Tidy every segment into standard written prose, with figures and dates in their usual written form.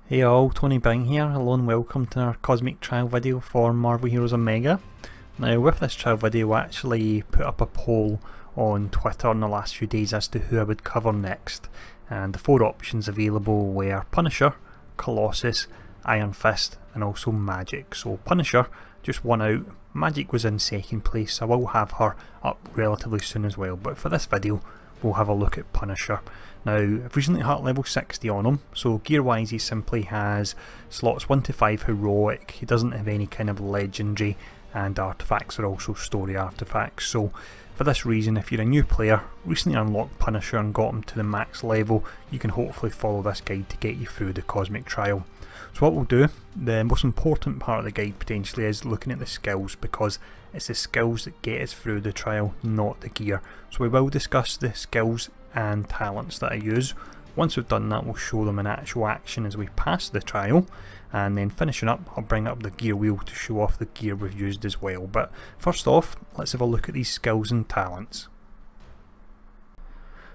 Hey all, Tony Bing here. Hello and welcome to our Cosmic Trial video for Marvel Heroes Omega. Now with this trial video I actually put up a poll on Twitter in the last few days as to who I would cover next, and the four options available were Punisher, Colossus, Iron Fist and also Magic. So Punisher just won out, Magic was in second place, so I will have her up relatively soon as well, but for this video we'll have a look at Punisher. Now, I've recently hit level 60 on him, so gear wise he simply has slots 1 to 5 heroic, he doesn't have any kind of legendary, and artifacts are also story artifacts. So for this reason, if you're a new player, recently unlocked Punisher and got him to the max level, you can hopefully follow this guide to get you through the Cosmic Trial. So what we'll do, the most important part of the guide potentially is looking at the skills, because it's the skills that get us through the trial, not the gear. So we will discuss the skills and talents that I use. Once we've done that, we'll show them in actual action as we pass the trial, and then finishing up I'll bring up the gear wheel to show off the gear we've used as well. But first off, let's have a look at these skills and talents.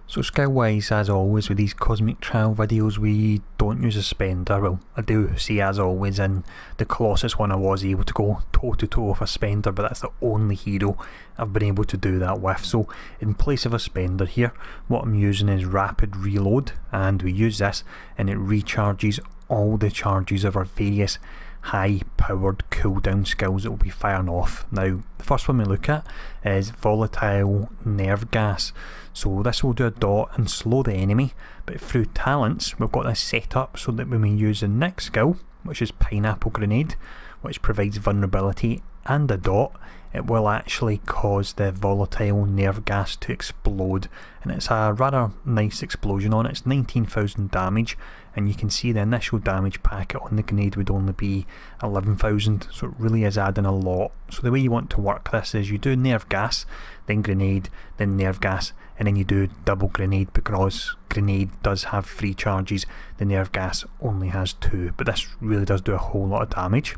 So skill wise, as always with these Cosmic Trial videos, we don't use a spender. Well, I do see, as always in the Colossus one I was able to go toe to toe with a spender, but that's the only hero I've been able to do that with. So in place of a spender here, what I'm using is Rapid Reload, and we use this and it recharges all the charges of our various high powered cooldown skills that will be firing off. Now the first one we look at is Volatile Nerve Gas. So this will do a dot and slow the enemy, but through talents we've got this set up so that when we use the next skill, which is Pineapple Grenade, which provides vulnerability and a dot, it will actually cause the volatile nerve gas to explode, and it's a rather nice explosion on it. It's 19,000 damage, and you can see the initial damage packet on the grenade would only be 11,000, so it really is adding a lot. So the way you want to work this is you do nerve gas, then grenade, then nerve gas, and then you do double grenade, because grenade does have 3 charges, the nerve gas only has 2, but this really does do a whole lot of damage.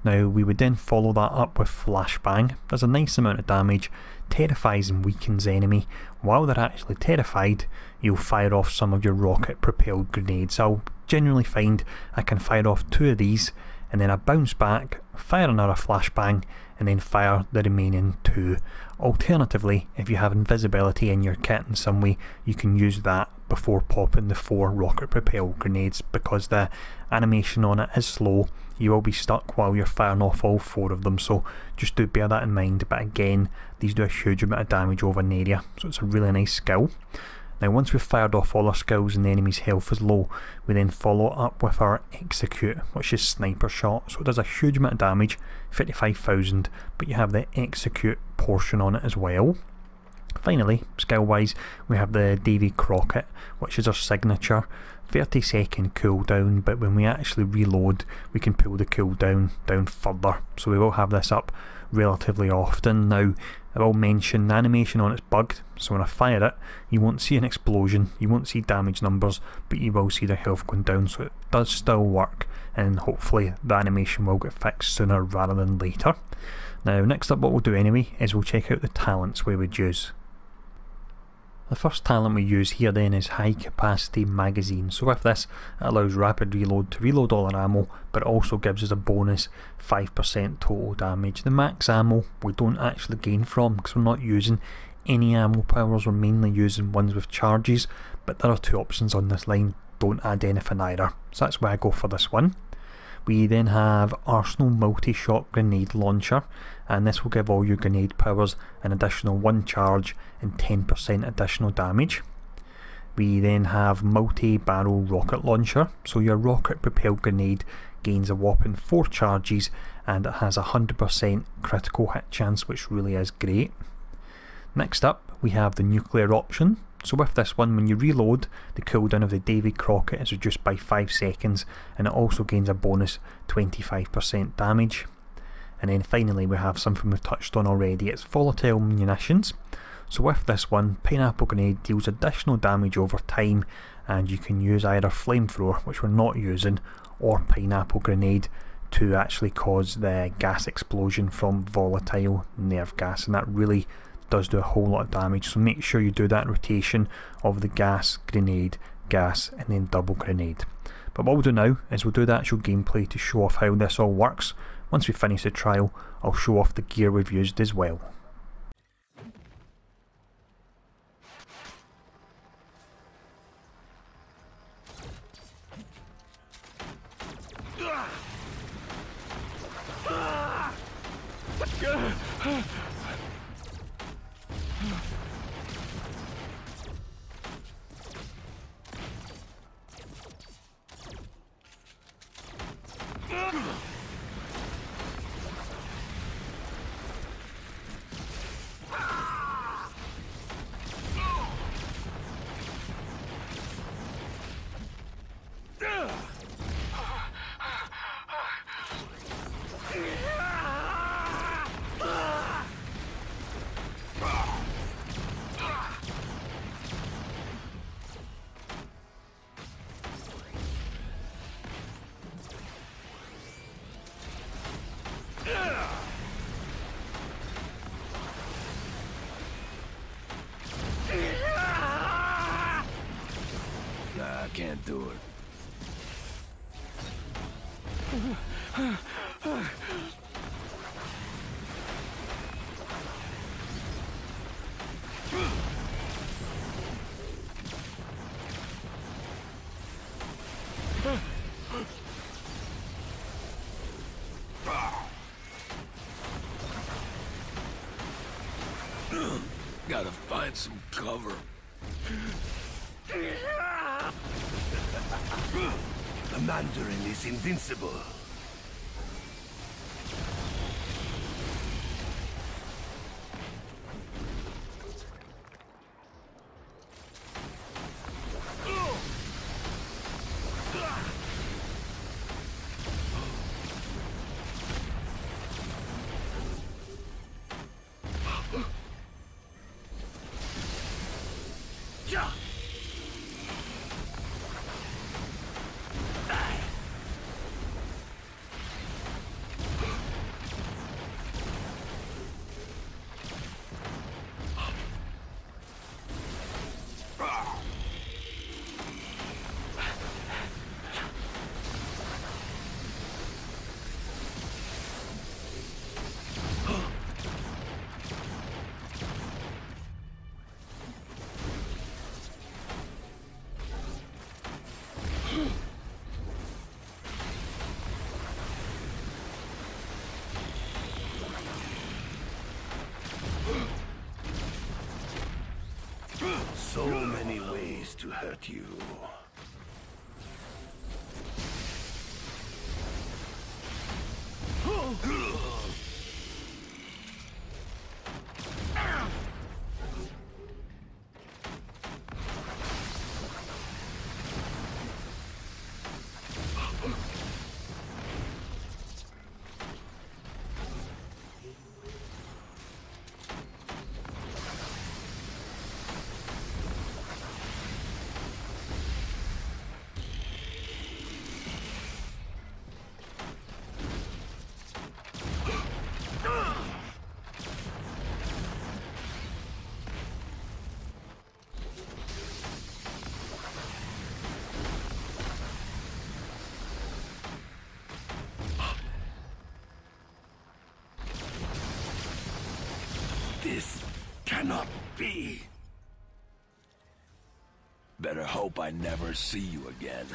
Now we would then follow that up with Flashbang. Does a nice amount of damage, terrifies and weakens the enemy. While they're actually terrified, you'll fire off some of your rocket propelled grenades. I'll generally find I can fire off 2 of these, and then I bounce back, fire another Flashbang, and then fire the remaining 2. Alternatively, if you have invisibility in your kit in some way, you can use that before popping the 4 rocket propelled grenades, because the animation on it is slow. You will be stuck while you're firing off all 4 of them, so just do bear that in mind. But again, these do a huge amount of damage over an area, so it's a really nice skill. Now once we've fired off all our skills and the enemy's health is low, we then follow up with our Execute, which is Sniper Shot. So it does a huge amount of damage, 55,000, but you have the Execute portion on it as well. Finally, skill wise, we have the Davy Crockett, which is our signature. 30-second cooldown, but when we actually reload we can pull the cooldown down further, so we will have this up relatively often. Now I will mention the animation on it's bugged, so when I fire it you won't see an explosion, you won't see damage numbers, but you will see the health going down, so it does still work, and hopefully the animation will get fixed sooner rather than later. Now next up, what we'll do anyway is we'll check out the talents we would use. The first talent we use here then is High Capacity Magazine. So with this, it allows Rapid Reload to reload all our ammo, but it also gives us a bonus 5% total damage. The max ammo we don't actually gain from, because we're not using any ammo powers, we're mainly using ones with charges, but there are 2 options on this line, don't add anything either, so that's why I go for this one. We then have Arsenal Multi-Shot Grenade Launcher, and this will give all your grenade powers an additional 1 charge and 10% additional damage. We then have Multi-Barrel Rocket Launcher, so your rocket propelled grenade gains a whopping 4 charges and it has a 100% critical hit chance, which really is great. Next up we have the Nuclear option. So with this one, when you reload, the cooldown of the Davy Crockett is reduced by 5 seconds, and it also gains a bonus 25% damage. And then finally we have something we've touched on already, it's Volatile Munitions. So with this one, Pineapple Grenade deals additional damage over time, and you can use either Flamethrower, which we're not using, or Pineapple Grenade to actually cause the gas explosion from Volatile Nerve Gas, and that really does do a whole lot of damage, so make sure you do that rotation of the gas, grenade, gas and then double grenade. But what we'll do now is we'll do the actual gameplay to show off how this all works. Once we finish the trial, I'll show off the gear we've used as well. I can't do it. Gotta find some cover. The Mandarin is invincible. So many ways to hurt you. This cannot be. Better hope I never see you again.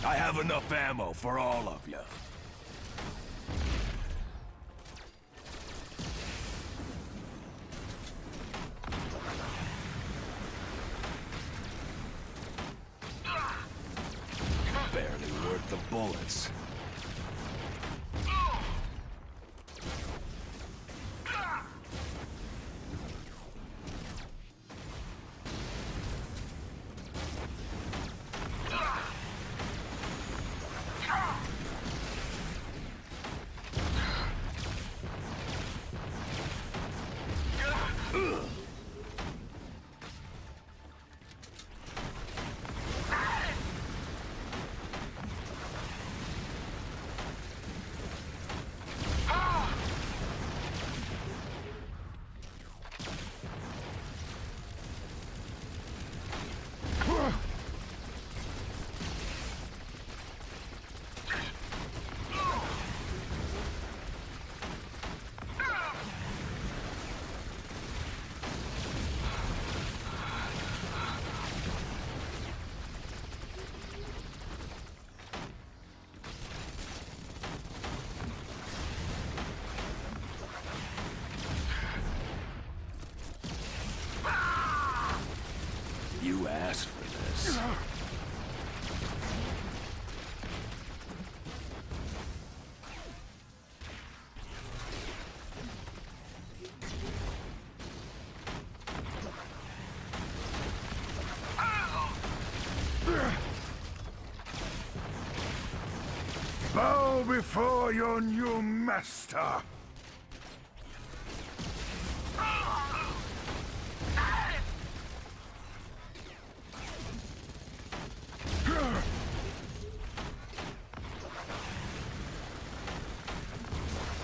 I have enough ammo for all of you. Barely worth the bullets. Bow before your new master.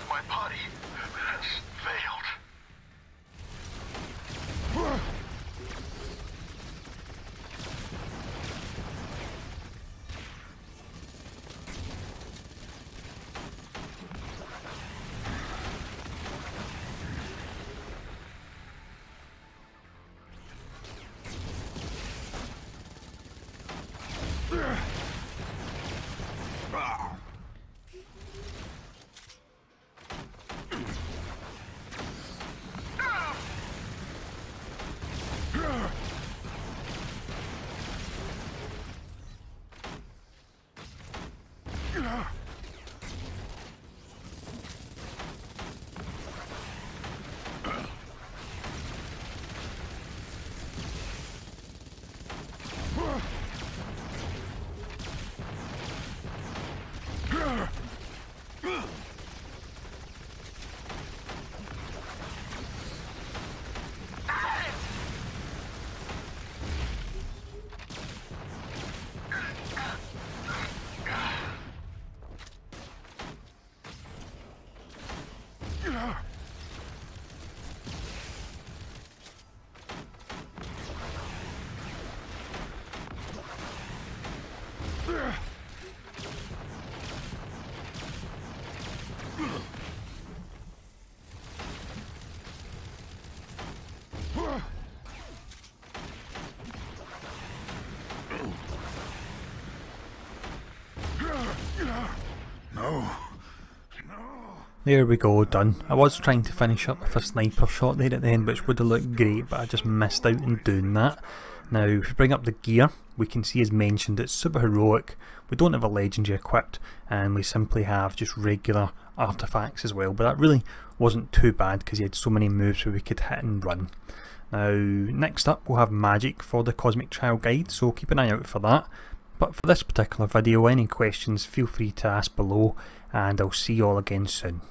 My body has failed. No. There we go, done. I was trying to finish up with a sniper shot there at the end, which would have looked great, but I just missed out in doing that. Now, if we bring up the gear, we can see as mentioned it's super heroic. We don't have a legendary equipped, and we simply have just regular artifacts as well, but that really wasn't too bad because he had so many moves where we could hit and run. Now, next up we'll have magic for the Cosmic Trial Guide, so keep an eye out for that. But for this particular video, any questions feel free to ask below, and I'll see you all again soon.